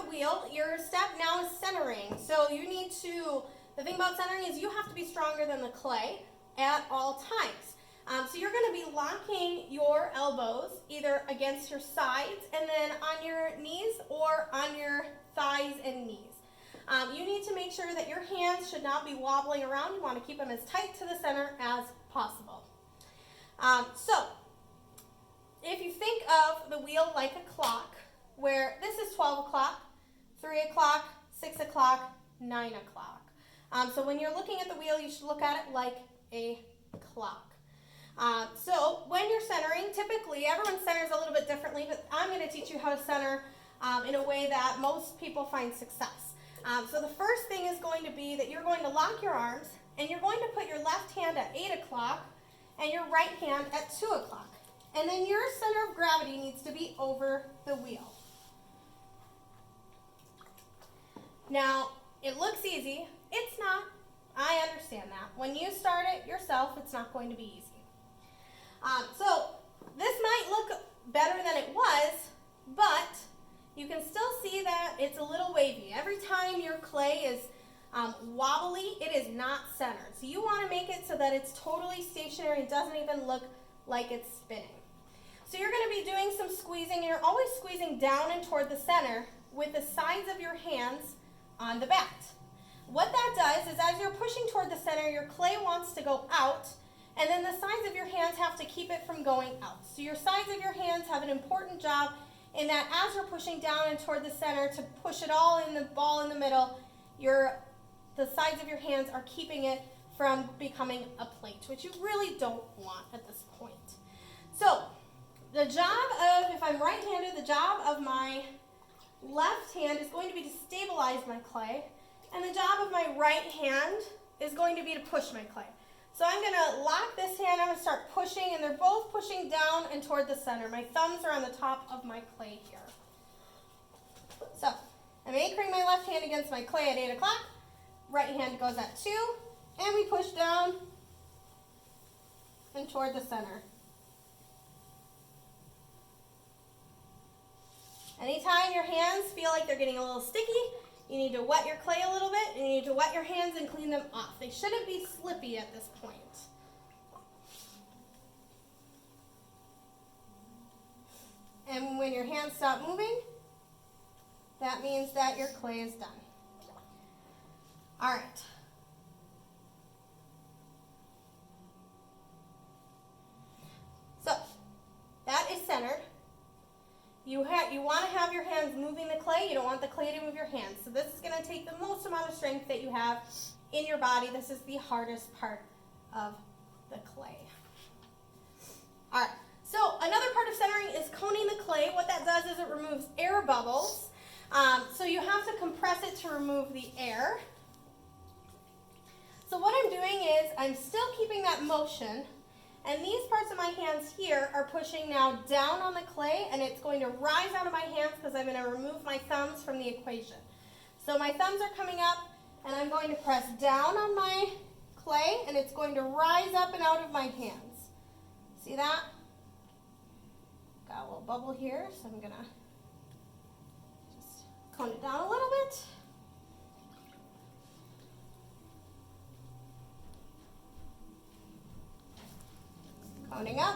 wheel, your step now is centering. So you need to, the thing about centering is you have to be stronger than the clay at all times. So you're going to be locking your elbows either against your sides and then on your knees or on your thighs and knees. You need to make sure that your hands should not be wobbling around. You want to keep them as tight to the center as possible. So if you think of the wheel like a clock, where this is 12 o'clock, 3 o'clock, 6 o'clock, 9 o'clock. So when you're looking at the wheel, you should look at it like a clock. So when you're centering, typically everyone centers a little bit differently, but I'm going to teach you how to center in a way that most people find success. So the first thing is going to be that you're going to lock your arms, and you're going to put your left hand at 8 o'clock and your right hand at 2 o'clock. And then your center of gravity needs to be over the wheel. Now, it looks easy. It's not. I understand that. When you start it yourself, it's not going to be easy. So this might look better than it was, but you can still see that it's a little wavy. Every time your clay is wobbly, it is not centered. So you want to make it so that it's totally stationary. It doesn't even look like it's spinning. So you're going to be doing some squeezing, and you're always squeezing down and toward the center with the sides of your hands on the bat. What that does is as you're pushing toward the center, your clay wants to go out, and then the sides of your hands have to keep it from going out. So your sides of your hands have an important job in that as you're pushing down and toward the center to push it all in the ball in the middle, the sides of your hands are keeping it from becoming a plate, which you really don't want at this point. So the job of, if I'm right-handed, the job of my left hand is going to be to stabilize my clay, and the job of my right hand is going to be to push my clay. So I'm going to lock this hand, I'm going to start pushing, and they're both pushing down and toward the center. My thumbs are on the top of my clay here. So I'm anchoring my left hand against my clay at 8 o'clock, right hand goes at 2, and we push down and toward the center. Anytime your hands feel like they're getting a little sticky, you need to wet your clay a little bit, and you need to wet your hands and clean them off. They shouldn't be slippy at this point. And when your hands stop moving, that means that your clay is done. All right. So that is centered. You want to have your hands moving the clay. You don't want the clay to move your hands. So this is going to take the most amount of strength that you have in your body. This is the hardest part of the clay. All right. So another part of centering is coning the clay. What that does is it removes air bubbles. So you have to compress it to remove the air. So what I'm doing is I'm still keeping that motion. And these parts of my hands here are pushing now down on the clay, and it's going to rise out of my hands because I'm going to remove my thumbs from the equation. So my thumbs are coming up, and I'm going to press down on my clay, and it's going to rise up and out of my hands. See that? Got a little bubble here, so I'm going to just cone it down a little bit. Coning up.